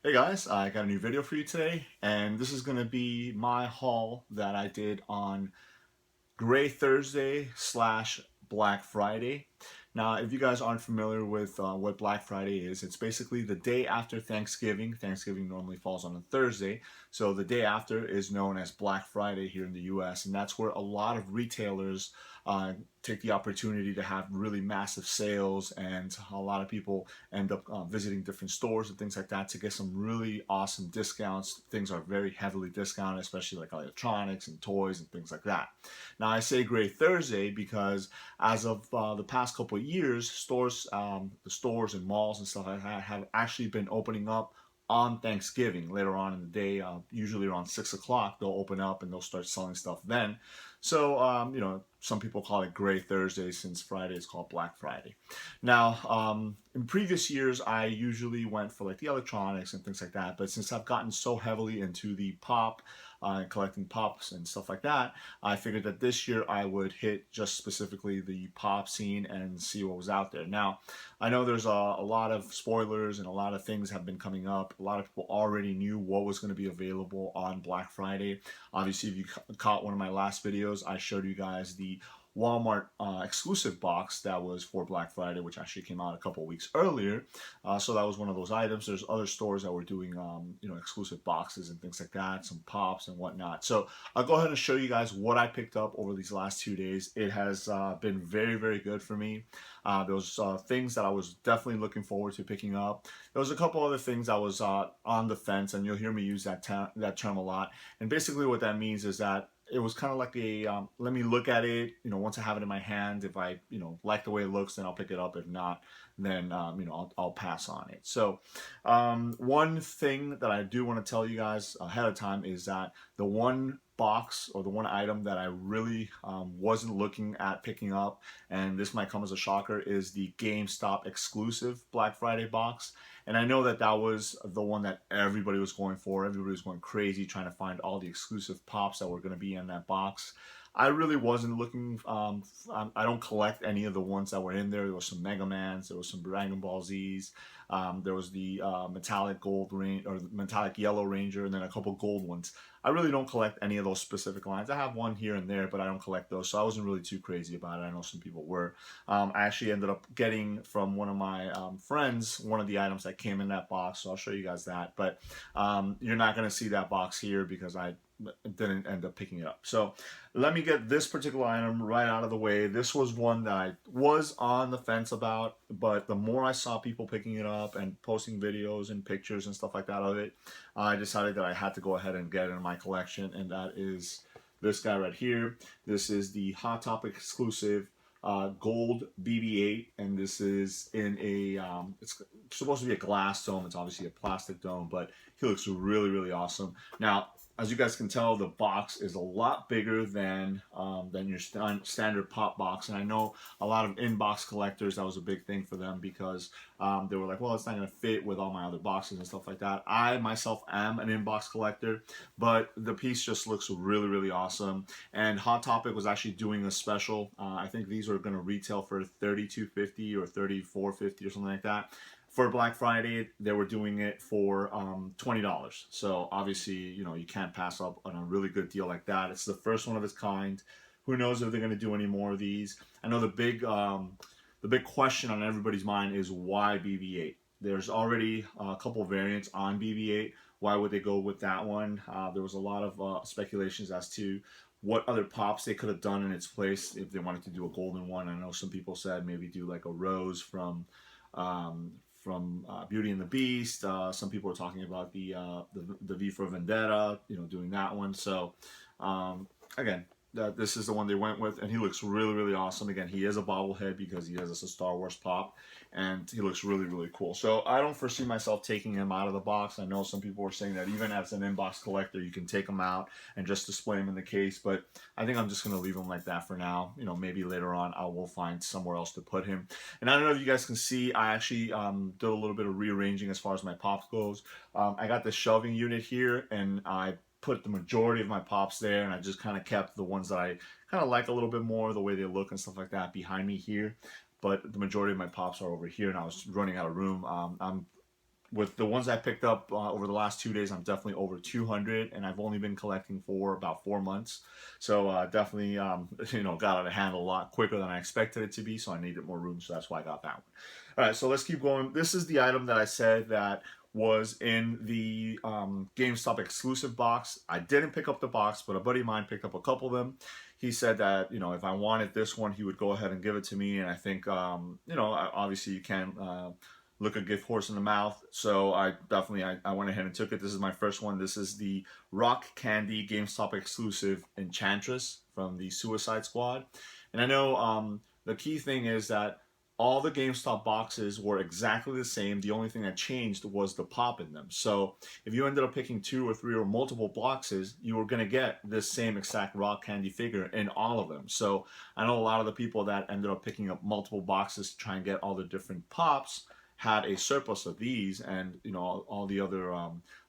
Hey guys, I got a new video for you today, and this is going to be my haul that I did on Gray Thursday slash Black Friday. Now, if you guys aren't familiar with what Black Friday is, it's basically the day after Thanksgiving. Thanksgiving normally falls on a Thursday, so the day after is known as Black Friday here in the US, and that's where a lot of retailers take the opportunity to have really massive sales, and a lot of people end up visiting different stores and things like that to get some really awesome discounts. Things are very heavily discounted, especially like electronics and toys and things like that. Now, I say Gray Thursday because as of the past couple of years, the stores and malls and stuff like that have actually been opening up on Thanksgiving later on in the day, usually around 6 o'clock. They'll open up and they'll start selling stuff then. So, some people call it Gray Thursday since Friday is called Black Friday. Now, in previous years, I usually went for like the electronics and things like that. But since I've gotten so heavily into the pop, collecting pops and stuff like that, I figured that this year I would hit just specifically the pop scene and see what was out there. Now, I know there's a lot of spoilers and a lot of things have been coming up. A lot of people already knew what was going to be available on Black Friday. Obviously, if you caught one of my last videos, I showed you guys the Walmart exclusive box that was for Black Friday, which actually came out a couple weeks earlier. So that was one of those items. There's other stores that were doing, exclusive boxes and things like that, some pops and whatnot. So I'll go ahead and show you guys what I picked up over these last 2 days. It has been very, very good for me. There was things that I was definitely looking forward to picking up. There was a couple other things I was on the fence, and you'll hear me use that term a lot. And basically what that means is that it was kind of like a let me look at it. Once I have it in my hand, if I like the way it looks, then I'll pick it up. If not, then I'll pass on it. So one thing that I do want to tell you guys ahead of time is that the one box or the one item that I really wasn't looking at picking up, and this might come as a shocker, is the GameStop exclusive Black Friday box. And I know that that was the one that everybody was going for. Everybody was going crazy trying to find all the exclusive pops that were going to be in that box. I really wasn't looking. I don't collect any of the ones that were in there. There was some Mega Mans. There was some Dragon Ball Zs. There was the metallic gold range or metallic yellow Ranger, and then a couple gold ones. I really don't collect any of those specific lines. I have one here and there, but I don't collect those, so I wasn't really too crazy about it. I know some people were. I actually ended up getting from one of my friends one of the items that came in that box, so I'll show you guys that. But you're not going to see that box here because I didn't end up picking it up. So let me get this particular item right out of the way. This was one that I was on the fence about, but the more I saw people picking it up and posting videos and pictures and stuff like that of it, I decided that I had to go ahead and get it in my collection, and that is this guy right here. This is the Hot Topic exclusive gold BB8, and this is in a it's supposed to be a glass dome. It's obviously a plastic dome, but he looks really, really awesome. Now, as you guys can tell, the box is a lot bigger than your standard pop box, and I know a lot of in-box collectors, that was a big thing for them because they were like, well, it's not going to fit with all my other boxes and stuff like that. I myself am an in-box collector, but the piece just looks really, really awesome. And Hot Topic was actually doing a special. I think these were going to retail for $32.50 or $34.50 or something like that. For Black Friday, they were doing it for $20. So obviously, you can't pass up on a really good deal like that. It's the first one of its kind. Who knows if they're going to do any more of these? I know the big question on everybody's mind is why BB8. There's already a couple variants on BB8. Why would they go with that one? There was a lot of speculations as to what other pops they could have done in its place if they wanted to do a golden one. I know some people said maybe do like a rose from Beauty and the Beast. Some people were talking about the V for Vendetta, doing that one. So again, this is the one they went with, and he looks really, really awesome. Again, he is a bobblehead because he has a Star Wars pop, and he looks really, really cool. So I don't foresee myself taking him out of the box. I know some people were saying that even as an in-box collector, you can take him out and just display him in the case, but I think I'm just going to leave him like that for now. Maybe later on I will find somewhere else to put him. And I don't know if you guys can see, I actually did a little bit of rearranging as far as my pops goes. I got the shelving unit here, and I put the majority of my pops there, and I just kind of kept the ones that I kind of like a little bit more, the way they look and stuff like that, behind me here. But the majority of my pops are over here, and I was running out of room. I'm with the ones I picked up over the last 2 days, I'm definitely over 200, and I've only been collecting for about 4 months. So definitely, got out of hand a lot quicker than I expected it to be. So I needed more room, so that's why I got that one. All right, so let's keep going. This is the item that I said that was in the GameStop exclusive box. I didn't pick up the box, but a buddy of mine picked up a couple of them. He said that if I wanted this one, he would go ahead and give it to me. And I think obviously you can look a gift horse in the mouth. So I definitely I went ahead and took it. This is my first one. This is the Rock Candy GameStop exclusive Enchantress from the Suicide Squad. And I know the key thing is that all the GameStop boxes were exactly the same. The only thing that changed was the pop in them. So if you ended up picking 2 or 3 or multiple boxes, you were going to get this same exact Rock Candy figure in all of them. So I know a lot of the people that ended up picking up multiple boxes to try and get all the different pops had a surplus of these, and all the other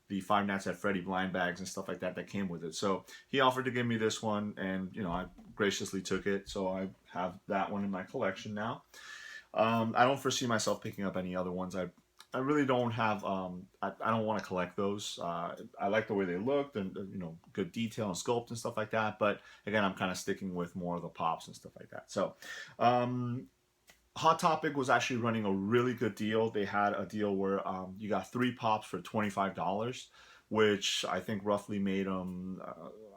the Five Nights at Freddy blind bags and stuff like that that came with it. So he offered to give me this one, and I graciously took it. So I have that one in my collection now. I don't foresee myself picking up any other ones. I really don't have. I don't want to collect those. I like the way they looked and good detail and sculpt and stuff like that. But again, I'm kind of sticking with more of the pops and stuff like that. So. Hot Topic was actually running a really good deal. They had a deal where you got 3 pops for $25, which I think roughly made them,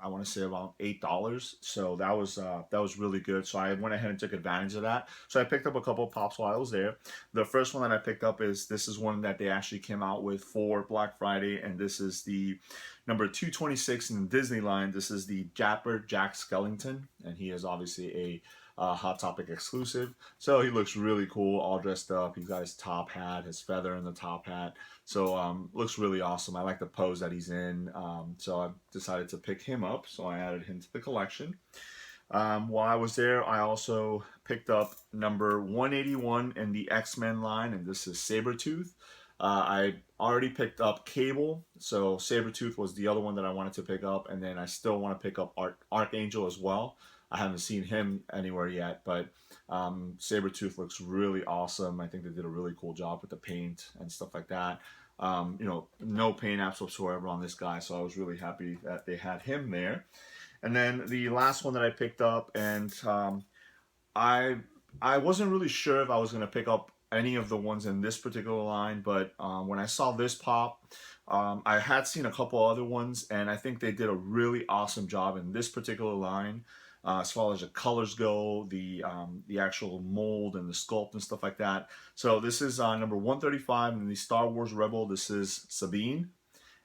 I want to say about $8. So that was really good. So I went ahead and took advantage of that. So I picked up a couple of pops while I was there. The first one that I picked up this is one that they actually came out with for Black Friday, and this is the number 226 in the Disney line. This is the Japper Jack Skellington, and he is obviously a Hot Topic exclusive. So he looks really cool, all dressed up. He's got his top hat, his feather in the top hat. So looks really awesome. I like the pose that he's in. So I decided to pick him up. So I added him to the collection. While I was there, I also picked up number 181 in the X-Men line, and this is Sabretooth. I already picked up Cable, so Sabretooth was the other one that I wanted to pick up, and then I still want to pick up Archangel as well. I haven't seen him anywhere yet, but Sabretooth looks really awesome. I think they did a really cool job with the paint and stuff like that. No paint apps whatsoever on this guy, so I was really happy that they had him there. And then the last one that I picked up, and I wasn't really sure if I was going to pick up any of the ones in this particular line, but when I saw this pop, I had seen a couple other ones, and I think they did a really awesome job in this particular line. As far as the colors go, the actual mold and the sculpt and stuff like that. So this is number 135 in the Star Wars Rebel. This is Sabine.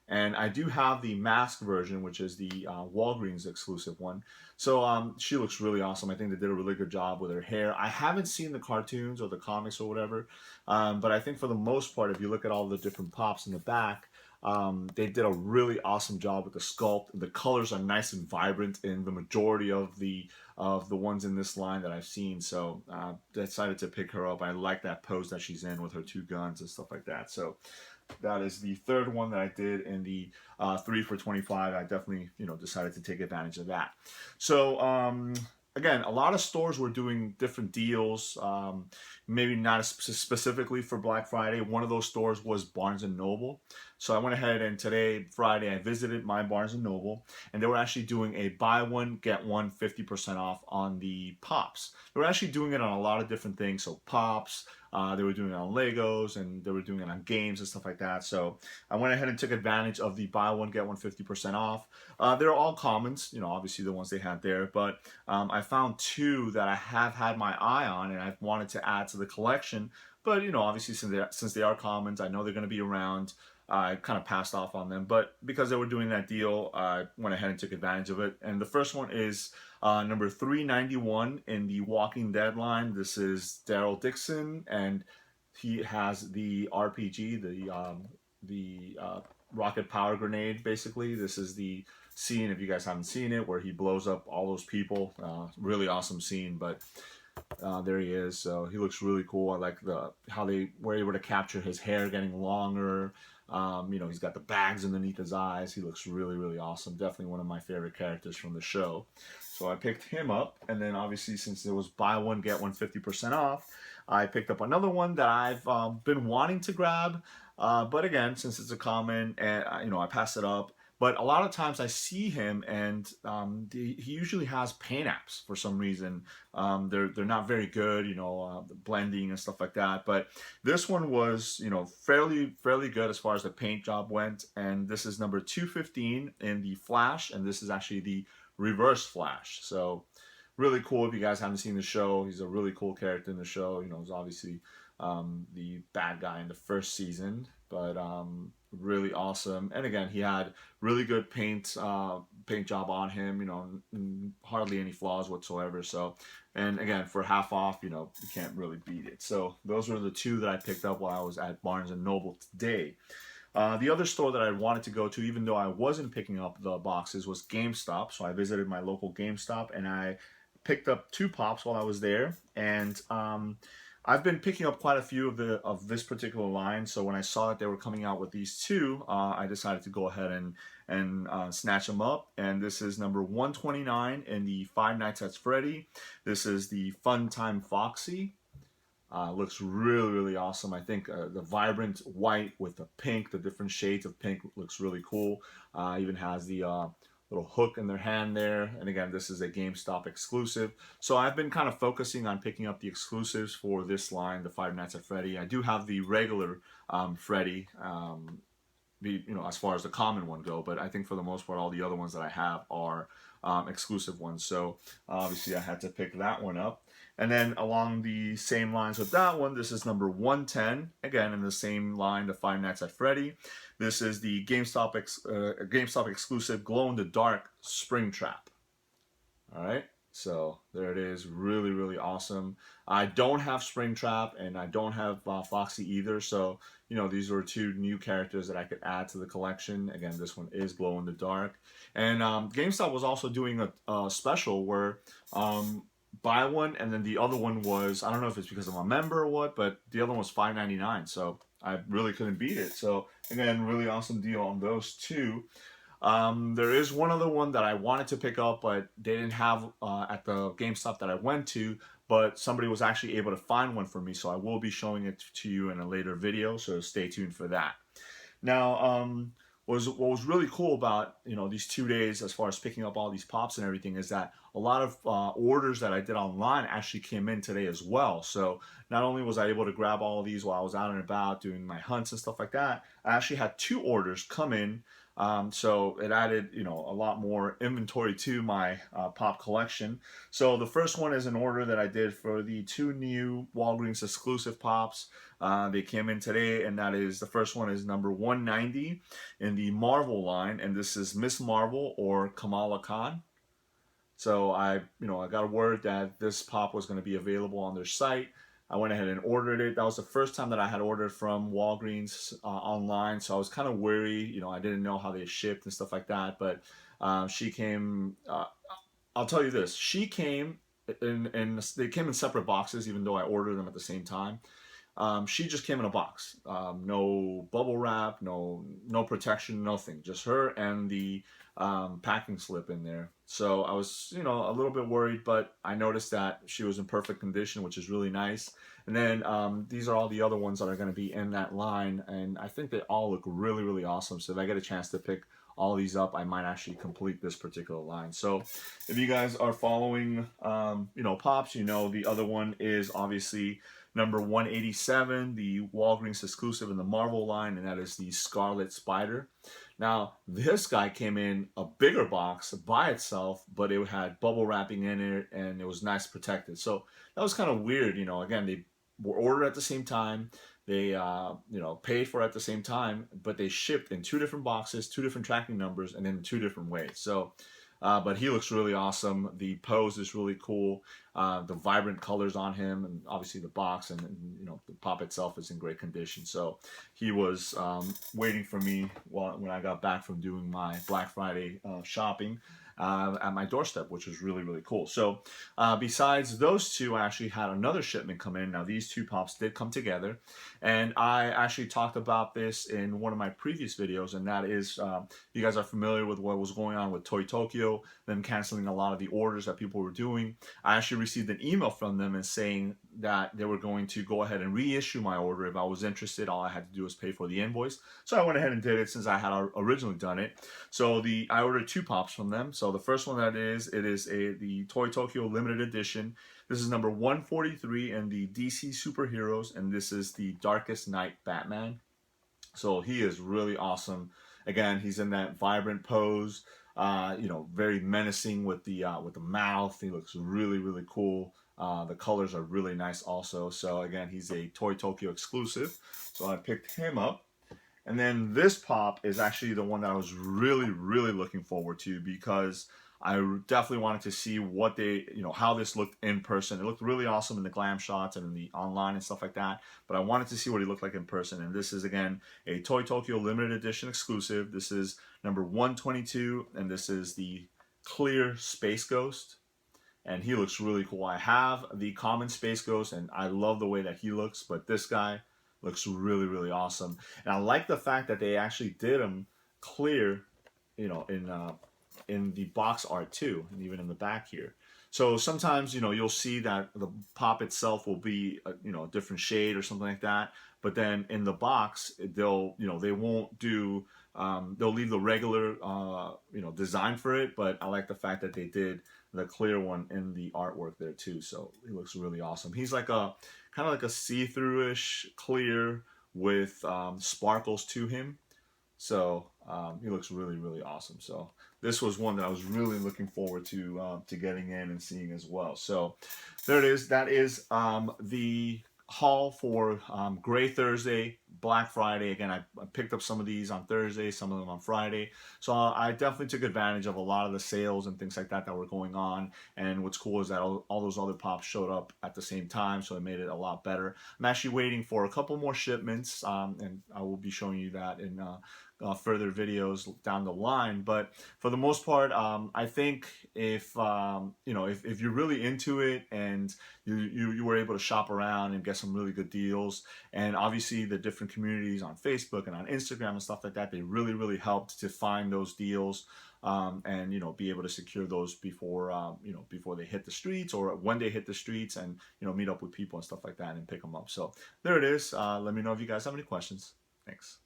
And I do have the mask version, which is the Walgreens exclusive one. So she looks really awesome. I think they did a really good job with her hair. I haven't seen the cartoons or the comics or whatever, but I think for the most part, if you look at all the different pops in the back, they did a really awesome job with the sculpt. The colors are nice and vibrant in the majority of the ones in this line that I've seen. So I decided to pick her up. I like that pose that she's in with her 2 guns and stuff like that. So that is the third one that I did in the 3 for $25. I definitely decided to take advantage of that. So again, a lot of stores were doing different deals, maybe not specifically for Black Friday. One of those stores was Barnes & Noble. So I went ahead and today, Friday, I visited my Barnes & Noble, and they were actually doing a buy one, get one 50% off on the Pops. They were actually doing it on a lot of different things. So Pops, they were doing it on Legos, and they were doing it on games and stuff like that. So I went ahead and took advantage of the buy one, get one 50% off. They're all commons, obviously the ones they had there, but I found 2 that I have had my eye on and I've wanted to add to the collection. But, obviously since they are commons, I know they're going to be around. I kind of passed off on them, but because they were doing that deal, I went ahead and took advantage of it. And the first one is number 391 in the Walking Dead line. This is Daryl Dixon, and he has the RPG, the rocket power grenade, basically. This is the scene, if you guys haven't seen it, where he blows up all those people. Really awesome scene, but there he is. So he looks really cool. I like how they were able to capture his hair getting longer. He's got the bags underneath his eyes. He looks really, really awesome. Definitely one of my favorite characters from the show. So I picked him up. And then obviously, since it was buy one, get one 50% off, I picked up another one that I've been wanting to grab. But again, since it's a common, and I pass it up. But a lot of times I see him, and he usually has paint apps for some reason. They're not very good, the blending and stuff like that. But this one was, fairly good as far as the paint job went. And this is number 215 in the Flash, and this is actually the Reverse Flash. So really cool. If you guys haven't seen the show, he's a really cool character in the show. He's obviously the bad guy in the first season, but really awesome. And again, he had really good paint job on him. Hardly any flaws whatsoever. So, and again, for half off, you can't really beat it. So those were the two that I picked up while I was at Barnes and Noble today. The other store that I wanted to go to, even though I wasn't picking up the boxes, was GameStop. So I visited my local GameStop and I picked up 2 pops while I was there. And I've been picking up quite a few of this particular line. So when I saw that they were coming out with these 2, I decided to go ahead and snatch them up. And this is number 129 in the Five Nights at Freddy. This is the Time Foxy. Looks really awesome. I think the vibrant white with the pink, the different shades of pink, looks really cool. Even has the little hook in their hand there. And again, this is a GameStop exclusive. So I've been kind of focusing on picking up the exclusives for this line, the Five Nights at Freddy. I do have the regular Freddy, as far as the common one go, but I think for the most part, all the other ones that I have are exclusive ones. So obviously I had to pick that one up. And then along the same lines with that one, this is number 110, again in the same line, the Five Nights at Freddy. This is the GameStop exclusive glow-in-the-dark Springtrap. All right, so there it is, really awesome. I don't have Springtrap and I don't have Foxy either, so these were 2 new characters that I could add to the collection. Again, this one is glow-in-the-dark. And GameStop was also doing a special where buy one, and then the other one was, I don't know if it's because I'm a member or what, but the other one was $5.99, so I really couldn't beat it. So again, really awesome deal on those 2. There is one other one that I wanted to pick up, but they didn't have at the GameStop that I went to, but somebody was actually able to find one for me, so I will be showing it to you in a later video, so stay tuned for that. Now, what was really cool about these 2 days as far as picking up all these pops and everything is that a lot of orders that I did online actually came in today as well. So not only was I able to grab all of these while I was out and about doing my hunts and stuff like that, I actually had 2 orders come in. So it added, a lot more inventory to my pop collection. So the first one is an order that I did for the 2 new Walgreens exclusive pops. They came in today, and that is, the first one is number 190 in the Marvel line, and this is Miss Marvel or Kamala Khan. So I got a word that this pop was going to be available on their site. I went ahead and ordered it. That was the first time that I had ordered from Walgreens online, so I was kind of worried. I didn't know how they shipped and stuff like that, but she came, I'll tell you this, she came they came in separate boxes, even though I ordered them at the same time. She just came in a box. No bubble wrap, no protection, nothing. Just her and the packing slip in there. So I was, a little bit worried, but I noticed that she was in perfect condition, which is really nice. And then these are all the other ones that are going to be in that line, and I think they all look really awesome. So if I get a chance to pick all these up, I might actually complete this particular line. So if you guys are following, pops, the other one is obviously number 187, the Walgreens exclusive in the Marvel line, and that is the Scarlet Spider. Now, this guy came in a bigger box by itself, but it had bubble wrapping in it, and it was nice protected. So that was kind of weird. Again, they were ordered at the same time. They, paid for it at the same time, but they shipped in 2 different boxes, 2 different tracking numbers, and in 2 different ways. So, but he looks really awesome. The pose is really cool. The vibrant colors on him, and obviously the box and the pop itself is in great condition. So he was waiting for me when I got back from doing my Black Friday shopping at my doorstep, which was really cool. So besides those 2, I actually had another shipment come in. Now these 2 pops did come together, and I actually talked about this in one of my previous videos, and that is, you guys are familiar with what was going on with Toy Tokyo, them canceling a lot of the orders that people were doing. I actually received an email from them and saying that they were going to go ahead and reissue my order. If I was interested, all I had to do was pay for the invoice. So I went ahead and did it since I had originally done it. So I ordered 2 pops from them. So the first one that is, it is the Toy Tokyo limited edition. This is number 143 in the DC Superheroes, and this is the Darkest Night Batman. So he is really awesome. Again, he's in that vibrant pose, you know, very menacing with the mouth. He looks really, really cool. The colors are really nice also. So again, he's a Toy Tokyo exclusive. So I picked him up. And then this pop is actually the one that I was really, really looking forward to, because I definitely wanted to see what they, you know, how this looked in person. It looked really awesome in the glam shots and in the online and stuff like that, but I wanted to see what he looked like in person. And this is, again, a Toy Tokyo limited edition exclusive. This is number 122, and this is the clear Space Ghost. And he looks really cool. I have the common Space Ghost, and I love the way that he looks, but this guy looks really, really awesome. And I like the fact that they actually did him clear, you know, in the box art too, and even in the back here. So sometimes, you know, you'll see that the pop itself will be you know, a different shade or something like that, but then in the box they'll, you know, they won't do they'll leave the regular you know, design for it, but I like the fact that they did the clear one in the artwork there too. So he looks really awesome. He's like a kind of like a see-through-ish clear with sparkles to him. So he looks really, really awesome. So this was one that I was really looking forward to getting in and seeing as well. So there it is. That is the haul for Gray Thursday, Black Friday. Again, I picked up some of these on Thursday, some of them on Friday. So I definitely took advantage of a lot of the sales and things like that that were going on. And what's cool is that all those other pops showed up at the same time, so it made it a lot better. I'm actually waiting for a couple more shipments, and I will be showing you that in further videos down the line. But for the most part, I think if you know, if you're really into it and you were able to shop around and get some really good deals, and obviously the different communities on Facebook and on Instagram and stuff like that, they really, really helped to find those deals. And, you know, be able to secure those before you know, before they hit the streets, or when they hit the streets, and, you know, meet up with people and stuff like that and pick them up. So there it is. Let me know if you guys have any questions. Thanks.